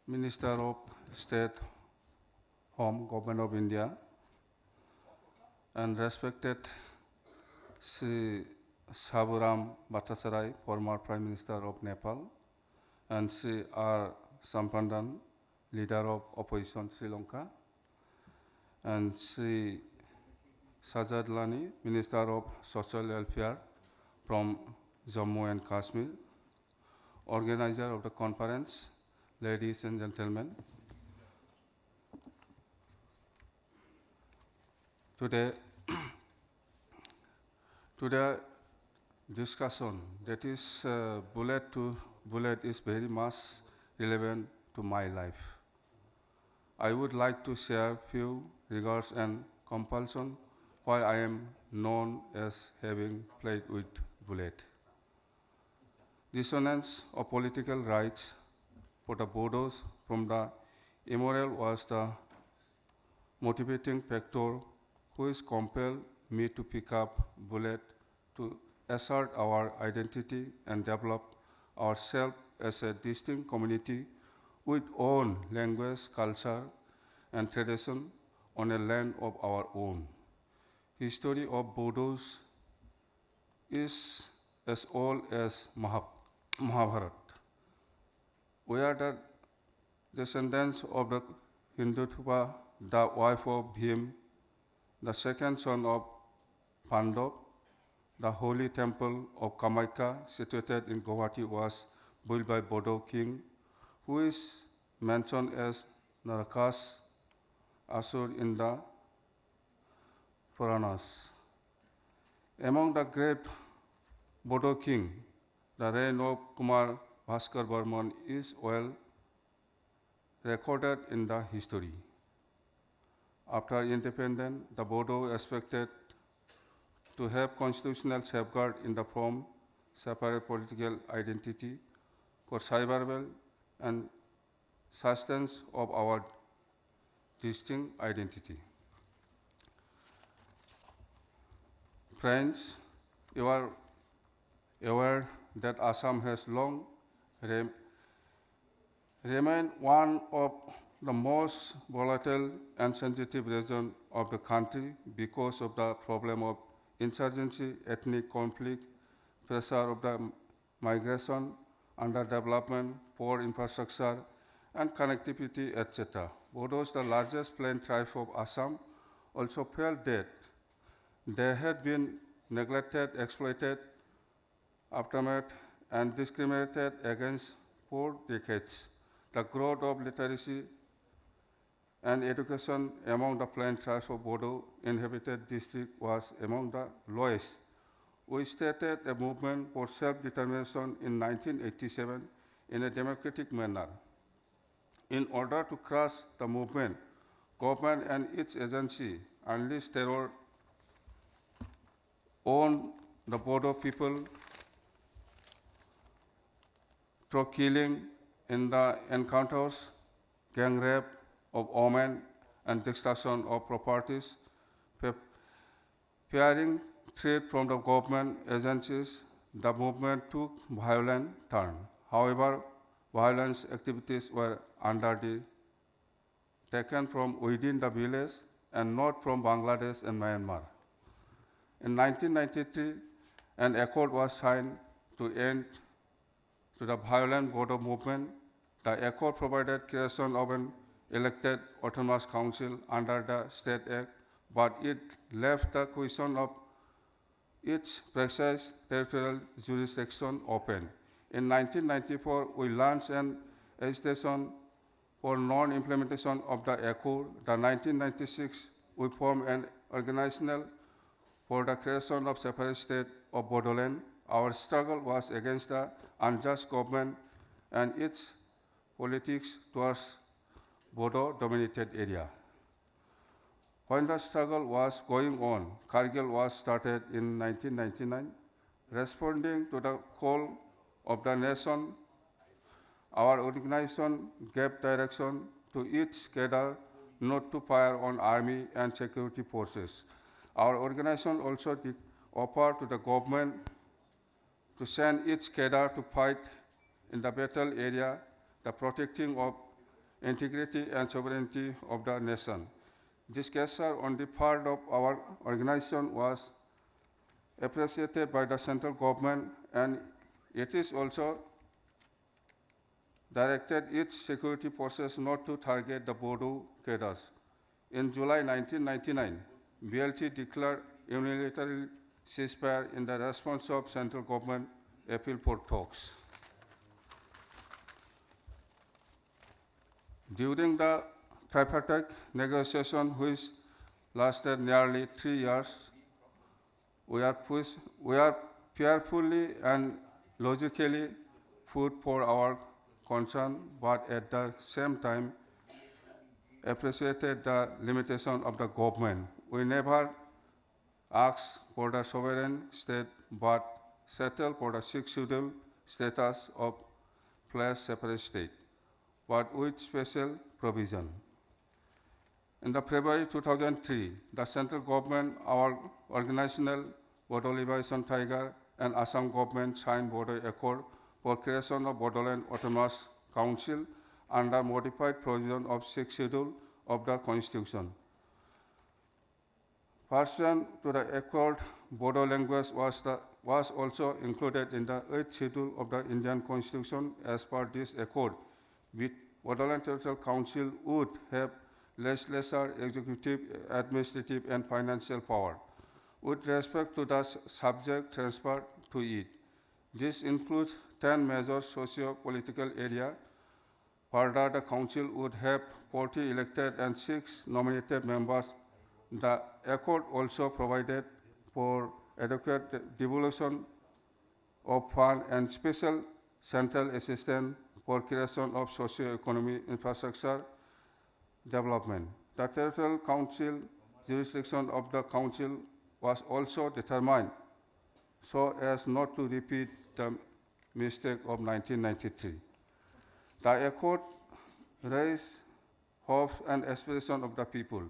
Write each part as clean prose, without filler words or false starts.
Minister of State, Home Government of India, and respected Sri Saburam Bhattacharya, former Prime Minister of Nepal, and Sri R. Sampandan, leader of opposition Sri Lanka, and Sri Sajad Lani, Minister of Social Welfare from Jammu and Kashmir, organizer of the conference, ladies and gentlemen. Today discussion that is bullet to bullet is very much relevant to my life. I would like to share few regards and compulsion why I am known as having played with bullet. Dissonance of political rights for the Bodos from the immoral was the motivating factor which compelled me to pick up bullet to assert our identity and develop ourselves as a distinct community with own language, culture, and tradition on a land of our own. History of Bodos is as old as Mahabharata. We are the descendants of the Hindutva, the wife of Bhim, the second son of Pandav. The holy temple of Kamakhya, situated in Guwahati, was built by Bodo king, who is mentioned as Narakas Asur in the Puranas. Among the great Bodo king, the reign of Kumar Bhaskar Barman is well recorded in the history. After independence, the Bodo expected to have constitutional safeguard in the form separate political identity for survival and sustenance of our distinct identity. Friends, you are aware that Assam has long remained one of the most volatile and sensitive regions of the country because of the problem of insurgency, ethnic conflict, pressure of the migration, underdevelopment, poor infrastructure, and connectivity, etc. Bodos, the largest plain tribe of Assam, also felt that they had been neglected, exploited, aftermath, and discriminated against for decades. The growth of literacy and education among the plain tribes of Bodo inhabited district was among the lowest. We started a movement for self-determination in 1987 in a democratic manner. In order to crush the movement, government and its agency unleashed terror on the Bodo people through killing in the encounters, gang rape of women, and destruction of properties. Fearing threat from the government agencies, the movement took violent turn. However, violence activities were taken from within the village and not from Bangladesh and Myanmar. In 1993, an accord was signed to end to the violent Bodo movement. The accord provided creation of an elected autonomous council under the State Act, but it left the question of its precise territorial jurisdiction open. In 1994, we launched an agitation for non-implementation of the accord. The 1996, we formed an organization for the creation of separate state of Bodoland. Our struggle was against the unjust government and its politics towards Bodo-dominated area. When the struggle was going on, Kargil was started in 1999. Responding to the call of the nation, our organization gave direction to each cadre not to fire on army and security forces. Our organization also offered to the government to send its cadre to fight in the battle area, the protecting of integrity and sovereignty of the nation. This gesture on the part of our organization was appreciated by the central government, and it is also directed its security forces not to target the Bodo cadres. In July 1999, BLT declared unilateral ceasefire in the response of central government appeal for talks. During the tripartite negotiation, which lasted nearly 3 years, we are carefully and logically put for our concern, but at the same time appreciated the limitation of the government. We never asked for the sovereign state, but settled for the sixth schedule status of place separate state, but with special provision. In the February 2003, the central government, our organizational Bodo Liberation Tiger, and Assam government signed Bodo Accord for creation of Bodoland Autonomous Council under modified provision of 6th schedule of the Constitution. Pursuant to the accord, Bodo language was also included in the 8th schedule of the Indian Constitution. As per this accord, Bodoland Territorial Council would have legislature, executive, administrative, and financial power with respect to the subject transferred to it. This includes 10 major socio-political areas. Further, the Council would have 40 elected and 6 nominated members. The accord also provided for adequate devolution of funds and special central assistance for creation of socio-economic infrastructure development. The Territorial Council jurisdiction of the Council was also determined so as not to repeat the mistake of 1993. The accord raised hopes and aspirations of the people.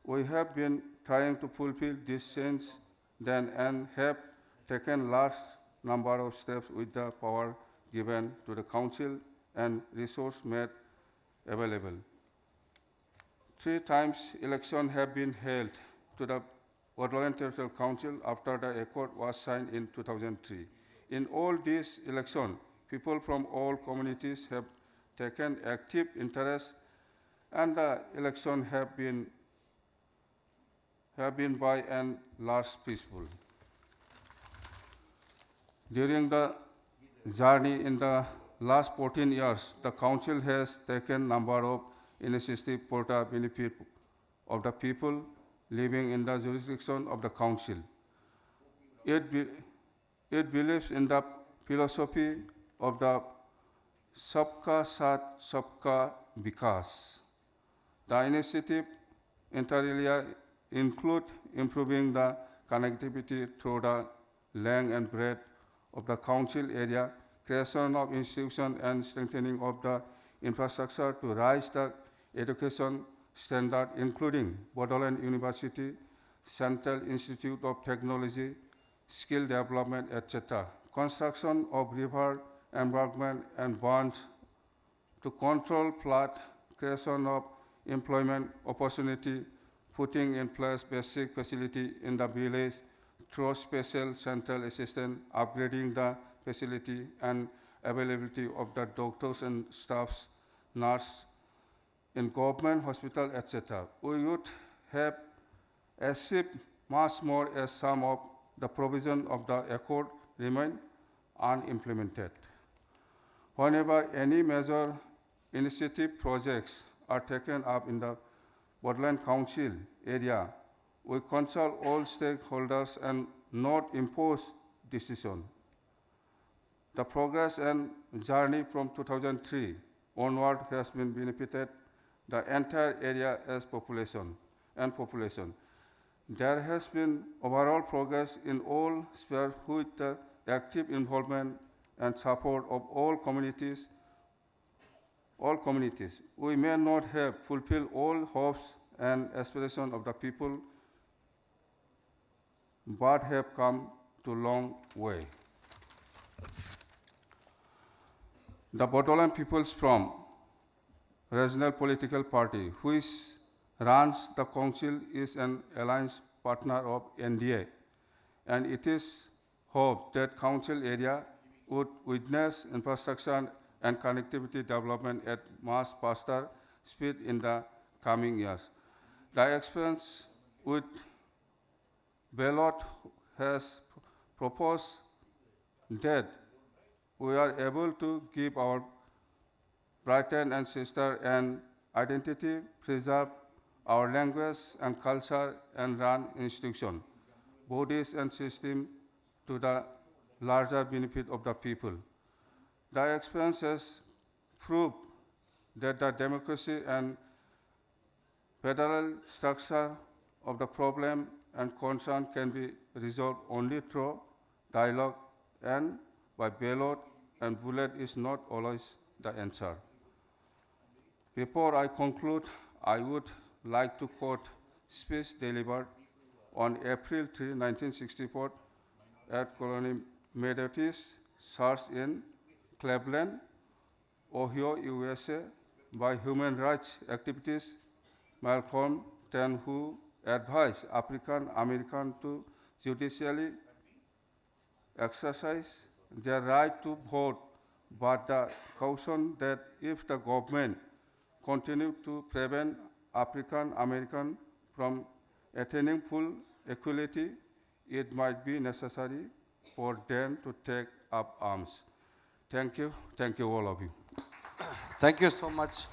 We have been trying to fulfill this since then and have taken large number of steps with the power given to the Council and resources made available. 3 times elections have been held to the Bodoland Territorial Council after the accord was signed in 2003. In all these elections, people from all communities have taken active interest, and the elections have been by and large peaceful. During the journey in the last 14 years, the Council has taken number of initiatives for the benefit of the people living in the jurisdiction of the Council. It believes in the philosophy of the Sabka Saath Sabka Vikas. The initiative inter alia include improving the connectivity through the length and breadth of the Council area, creation of institutions and strengthening of the infrastructure to raise the education standard, including Bodoland University, Central Institute of Technology, skill development, etc. Construction of river embankment and bonds to control flood, creation of employment opportunity, putting in place basic facility in the village through special central assistance, upgrading the facility and availability of the doctors and staffs, nurses in government hospital, etc. We would have achieved much more as some of the provisions of the accord remain unimplemented. Whenever any major initiative projects are taken up in the Bodoland Council area, we consult all stakeholders and not impose decision. The progress and journey from 2003 onward has been benefited the entire area as population. There has been overall progress in all spheres with the active involvement and support of all communities. We may not have fulfilled all hopes and aspirations of the people, but have come to a long way. The Bodoland peoples from regional political party which runs the council is an alliance partner of NDA, and it is hoped that council area would witness infrastructure and connectivity development at much faster speed in the coming years. The experience with ballot has proposed that we are able to give our Brighton and sister an identity, preserve our language and culture, and run institution, bodies and system to the larger benefit of the people. The experience has proved that the democracy and federal structure of the problem and concern can be resolved only through dialogue, and by ballot and bullet is not always the answer. Before I conclude, I would like to quote speech delivered on April 3, 1964 at Colony Methodist Church in Cleveland, Ohio, USA, by human rights activist Malcolm Ten, who advised African Americans to judicially exercise their right to vote, but the caution that if the government continued to prevent African Americans from attaining full equality, it might be necessary for them to take up arms. Thank you all of you. Thank you so much.